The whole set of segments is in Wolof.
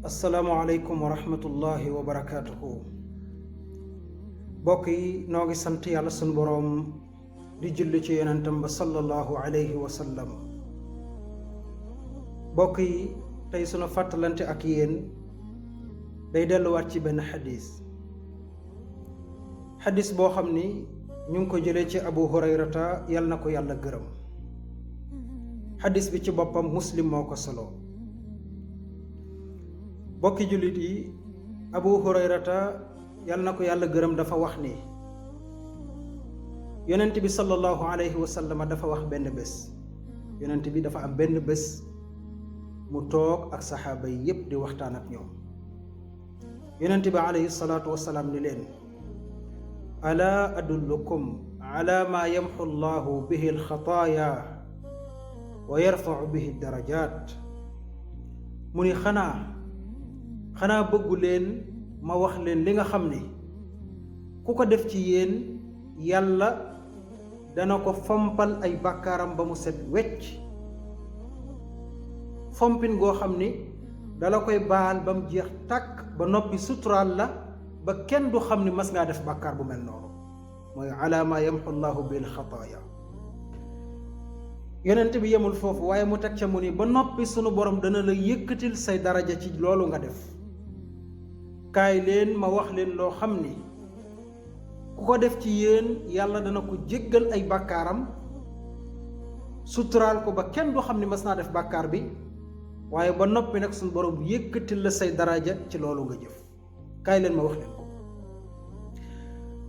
asalaamualeykum wa rahmatullahi wa barakaatuhu. mbokk yi noo ngi sant yàlla sunu boroom di julli ci yonentam ba sallallahu alayhi wa sallam. mbokk yi tey sunu fàttalante ak yéen day delluwaat ci benn xadis boo xam ni ñu ngi ko jëlee ci abu hurayrata yal na ko yàlla gërëm. xadis bi ci boppam muslim moo ko solo. bokki jullit yi, abu hurayrata yal na ko yàlla gërëm dafa wax ni yonent bi sallallahu alayhi wa sallam dafa wax benn bés. yonent bi dafa am benn bés mu toog ak saxaaba yi yépp di waxtaan ak ñoom. yonent bi alayhi salaatu wasalaam ni leen, alaa adullukum ala maa yamxu llahu bihi alxataaya wa yarfacu bihi darajaat. mu ni xanaa bëggu leen ma wax leen li nga xam ni ku ko def ci yéen yàlla dana ko fompal ay bàkkaaram ba mu set wecc, fompin goo xam ni dala koy baal ba mu jeex tàkk ba noppi suturaal la ba kenn du xam ni mas ngaa def bàkkaar bu mel noonu. mooy ala ma yamxu llahu bil xataaya. yonent bi yemul foofu waaye mu teg ca mu ni ba noppi sunu borom dana la yëkkatil say daraja ci loolu nga def. kaay leen ma wax leen loo xam ni ku ko def ci yéen yàlla dana ko jéggal ay bàkkaaram, suturaal ko ba kenn du xam ni mas naa def bàkkaar bi, waaye ba noppi nag suñu borom yëkkatil la say daraja ci loolu nga jëf. kaay leen ma wax leen ko.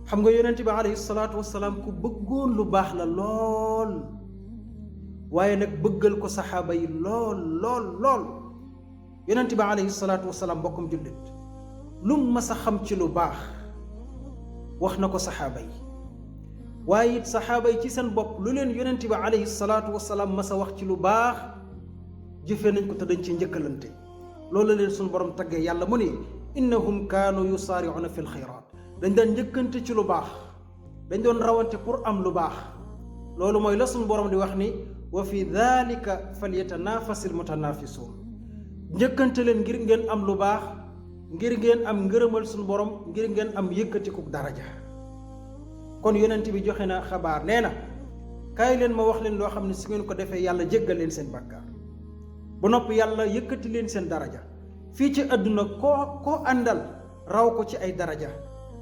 xam nga yonent bi alayhi salaatu wasalaam ku bëggoon lu baax la lool, waaye nag bëggal ko saxaaba yi lool. yonent bi alayhi salaatu wasalaam mbokkum jullit, lu mu mas a xam ci lu baax wax na ko saxaaba yi, waaye it saxaaba yi ci seen bopp lu leen yonent bi alayhi salaatu wasalaam mas a wax ci lu baax jëfee nañ ko te dañ ci njëkkalante. loolu la leen suñu borom taggee yàlla mu ni innahum kaanu yusaari'una fil xayraat. dañ daan njëkkante ci lu baax, dañ doon rawante pour am lu baax. loolu mooy la suñu borom di wax ni wa fi dhalika falyatanaafasil mutanaafisuun. njëkkante leen ngir ngeen am lu baax, ngir ngeen am ngërëmal suñu borom, ngir ngeen am yëkkatiku daraja. kon yonent bi joxe na xabaar, nee na kaay leen ma wax leen loo xam ne su ngeen ko defee yàlla jéggal leen seen bàkkaar ba noppi yàlla yëkkati leen seen daraja. fii ci àdduna koo àndal raw ko ci ay daraja,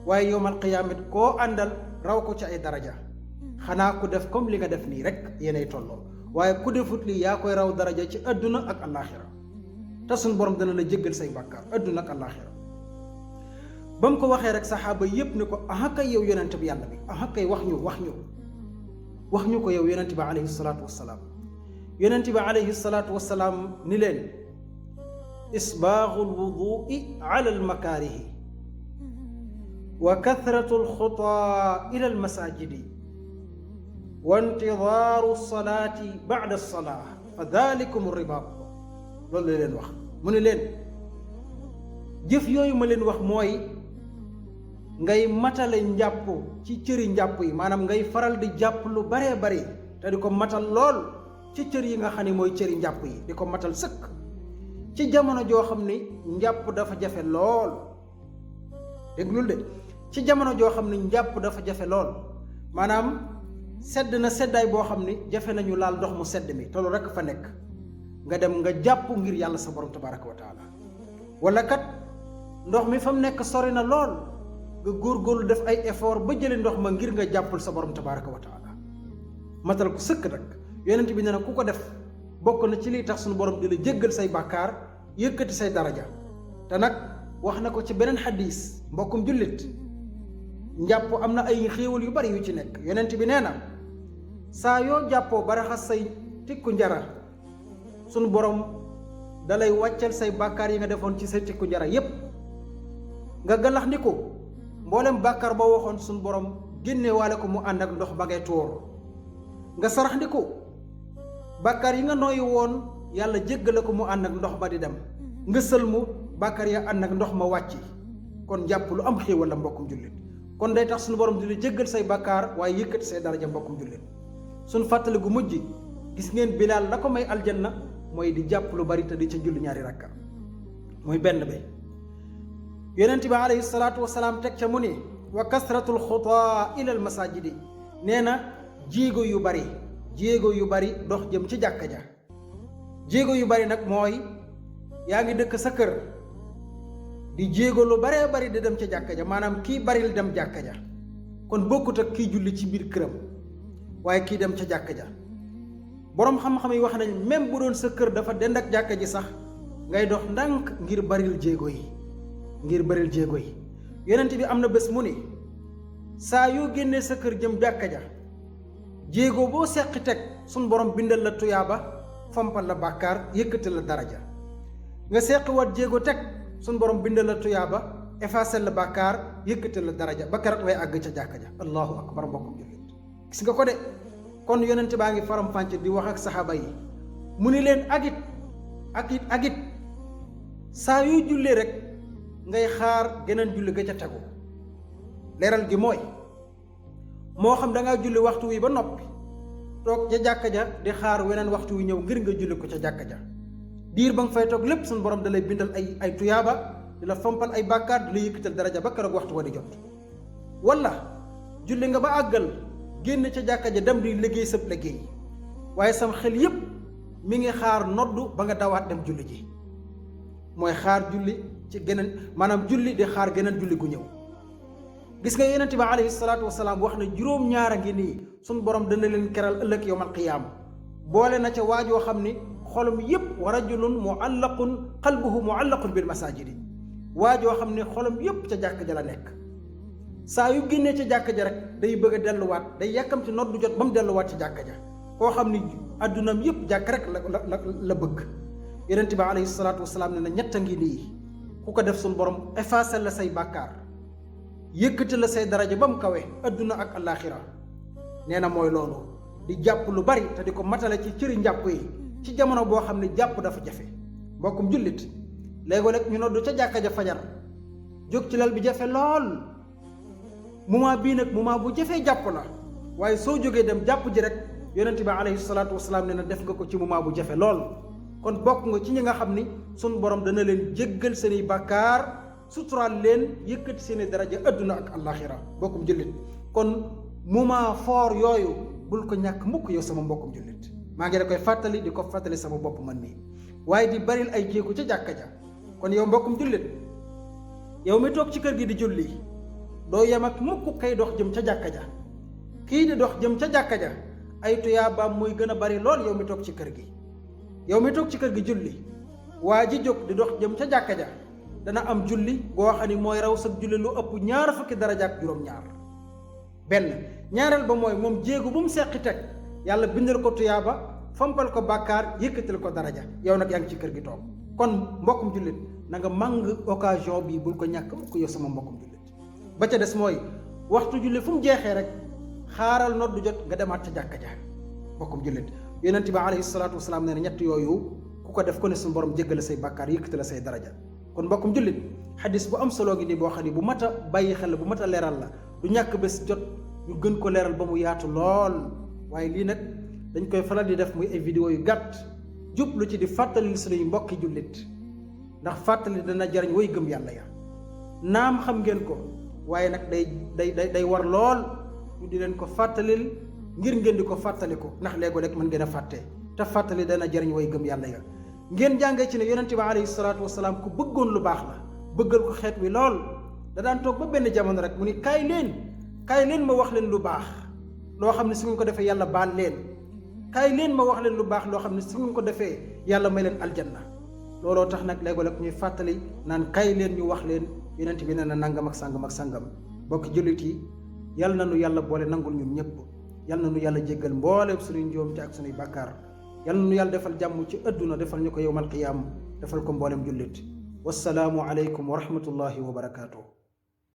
waaye yowmal qiyaamit koo àndal raw ko ci ay daraja. xanaa ku def comme li nga def nii rek yéenay tolloo, waaye ku defut li yaa koy raw daraja ci àdduna ak àllaaxira. te suñ borom dana la jéggal say bàkkaar àdduna ak àllaaxira. ba mu ko waxee rek saxaaba yépp ni ko aha kay yow yonent bi yàlla bi, aha kay wax ñu ko yow yonent bi alayhi salaatu wassalaam. yonent bi alayhi salaatu wassalaam ni leen, isbaaxul wudu'i ala almakaarihi wa kathratu alxutaa ila almasaajidi wa intidaaru salaati ba'da salaa fa daalikum ribaat. loolu la leen wax. mu ne leen jëf yooyu ma leen wax mooy ngay matale njàpp ci cëri njàpp yi, maanaam ngay faral di jàpp lu baree bari te di ko matal lool ci cër yi nga xam ne mooy cëri njàpp yi, di ko matal sëkk ci jamono joo xam ni njàpp dafa jafe lool. déglul de, ci jamono joo xam ni njàpp dafa jafe lool, maanaam sedd na seddaay boo xam ni jafe nañu laal ndox mu sedd mi te loolu rekk fa nekk. nga dem nga jàpp ngir yàlla sa borom tabaraka wa taala, wala kat ndox mi fa mu nekk sori na lool, nga góorgóorlu def ay effort ba jëlee ndox ma ngir nga jàppul sa borom tabaraka wa taala matal ko sëkk nag. yonent bi nee na ku ko def bokk na ci liy tax suñu borom di la jéggal say bàkkaar, yëkkati say daraja. te nag wax na ko ci beneen xadis, mbokkum jullit, njàpp am na ay xéewal yu bari yu ci nekk. yonent bi nee na saa yoo jàppoo ba raxas say tikku njara, sunu borom dalay wàccal say bàkkaar yi nga defoon ci sa tikku njara yépp. nga galax ndi ko mboolem bàkkaar ba waxoon sunu borom génnewaale ko mu ànd ak ndox ba ngay tuur. nga sarax ndi ko bàkkaar yi nga nooyi woon yàlla jéggale ko mu ànd ak ndox ba di dem. nga sëlmu bàkkaar ya ànd ak ndox ma wàcci. kon jàpp lu am xéewal la mbokkum jullit. kon day tax sunu borom di la jéggal say bàkkaar waaye yëkkati say daraja mbokkum jullit. suñ fàttali gu mujj gis ngeen Bilaal la ko may aljanna mooy di jàpp lu bari te di ca julli ñaari rakka. muy benn bi. yonent bi alayhi salaatu wasalaam teg ca mu ni wa kasratul xutaa ilal masajidi, nee na jéego yu bari dox jëm ci jàkka ja. jéego yu bari nag mooy yaa ngi dëkk sa kër di jéego lu baree bari di dem ca jàkka ja, maanaam kii baril dem jàkka ja kon bokkut ak kii julli ci biir këram waaye kii dem ca jàkka ja. boroom xam-xam yi wax nañ même bu doon sa kër dafa dend ak jàkka ji sax ngay dox ndànk ngir baril jéego yi yonent bi am na bés mu ni saa yoo génnee sa kër jëm jàkka ja jéego boo seqi teg suñ borom bindal la tuyaaba, fompal la bàkkaar, yëkkati la daraja. nga seqi wat jéego teg suñ borom bindal la tuyaaba, effacer la bàkkaar, yëkkati la daraja ba keroog ngay àgg ca jàkka ja. allahu akbar mbokkum jullit, gis nga ko de. kon yonent baa ngi faram fànce di wax ak saxaaba yi mu ni leen agit saa yuy jullee rek ngay xaar geneen julli ga ca tegu. leeral gi mooy moo xam da ngaa julli waxtu wi ba noppi toog ca jàkka ja di xaar weneen waxtu wi ñëw ngir nga julli ko ca jàkka ja. diir ba nga fay toog lépp suñu borom da lay bindal ay tuyaaba, di la fompal ay bàkkaar, di la yëkkatal daraja ba keroog waxtu wa di jot. wala julli nga ba àggal génn ca jàkka ja dem di liggéey sab liggéey waaye sam xel yépp mi ngi xaar noddu ba nga dawaat dem julli ji. mooy xaar julli ci geneen, maanaam julli di xaar geneen julli gu ñëw. gis nga yonent bi alayhi salaatu wasalaam wax na juróom-ñaar a ngi nii suñ borom dana leen keral ëllëg yawmal qiyaama. boole na ca waajoo xam ni xolum yépp wa rajulun muallaqun qalbuhu muallaqun bil masajidi, waajoo xam ne xolum yépp ca jàkk ja la nekk. saa yu génnee ca jàkk ja rek day bëgg a delluwaat, day yàkkamti noddu jot ba mu delluwaat ci jàkk ja. koo xam ni addunaam yépp jàkk rek la bëgg. yonent bi alayhi salaatu wasalaam ne na ñett a ngi nii ku ko def suñu borom effacer la say bàkkaar, yëkkati la say daraja ba mu kawe adduna ak alaxira. nee na mooy loolu di jàpp lu bari te di ko matale ci cëri njàpp yi ci jamono boo xam ne jàpp dafa jafe. mbokkum jullit, léegoo-léeg ñu noddu ca jàkka ja fajar jóg ci lal bi jafe lool. moment bii nag moment bu jafee jàpp la, waaye soo jógee dem jàpp ji rek yonent bi alayhi salaatu wasalaam ne na def nga ko ci moment bu jafe lool. kon bokk nga ci ñi nga xam ni sun borom dana leen jéggal seeni bàkkaar, suturaal leen, yëkkati seeni daraja adduna ak àllaaxira. mbokkum jullit, kon moment fort yooyu bul ko ñàkk mukk yow sama mbokkum jullit. maa ngi la koy fàttali di ko fàttali sama bopp man nii, waaye di baril ay jéego ca jàkka ja. kon yow mbokkum jullit, yow mi toog ci kër gi di julli doo yem ak mukk kay dox jëm ca jàkka ja. kii di dox jëm ca jàkka ja ay tuyaabaam muy gën a bari lool yow mi toog ci kër gi. yow mi toog ci kër gi julli, waa ji jóg di dox jëm ca jàkka ja dana am julli goo xam ni mooy raw sa julli lu ëpp 20 fukki daraja ak juróom-ñaar. benn ñaareel ba mooy moom jéegu bu mu seqi teg yàlla bindal ko tuyaaba, fompal ko bàkkaar, yëkkatal ko daraja. yow nag yaa ngi ci kër gi toog. kon mbokkum jullit na nga màng occasion bi bul ko ñàkk mukk yow sama mbokkum jullit. ba ca des mooy waxtu julli fu mu jeexee rek xaaral noddu jot nga demaat ca jàkka ja. mbokkum jullit, yonent bi alayhi salaatu wasalaam nee na ñett yooyu ku ko def ko ne suñu borom jéggale say bàkkaar, yëkkati la say daraja. kon mbokkum jullit, xadis bu am solo ngi nii boo xam ne bu mat a bàyyi xel, bu mat a leeral la. du ñàkk bés jot ñu gën ko leeral ba mu yaatu lool, waaye lii nag dañ koy faral di def muy ay vidéo yu gàtt jublu ci di fàttali suñuy mbokki jullit, ndax fàttali dana jariñ way gëm yàlla ya. naam xam ngeen ko, waaye nag day war lool ñu di leen ko fàttalil ngir ngeen di ko fàttaliku, ndax léegoo-léeg mën ngeen a fàtte, te fàttali dana jariñ way gëm yàlla ya. ngeen jàngee ci ne yonent bi alayhi salaatu wasalaam ku bëggoon lu baax la, bëggal ko xeet wi lool. da daan toog ba benn jamono rek mu ni kaay leen ma wax leen lu baax loo xam ne su ngeen ko defee yàlla baal leen. kaay leen ma wax leen lu baax loo xam ne su ngeen ko defee yàlla may leen aljanna. looloo tax nag léegoo-léeg ñuy fàttali naan kaay leen ñu wax leen yonent bi nee na nangam ak sangam ak sangam. bokk jullit yi, yal na nu yàlla boole nangul ñun ñëpp, yal na nu yàlla jéggal mbooleem suñuy njuumte ak suñuy bàkkaar, yal na nu yàlla defal jàmm ci adduna, defal ñu ko yawmal qiyaam, defal ko mbooleem jullit. wassalaamu aleykum wa rahmatullahi wa barakaatuh.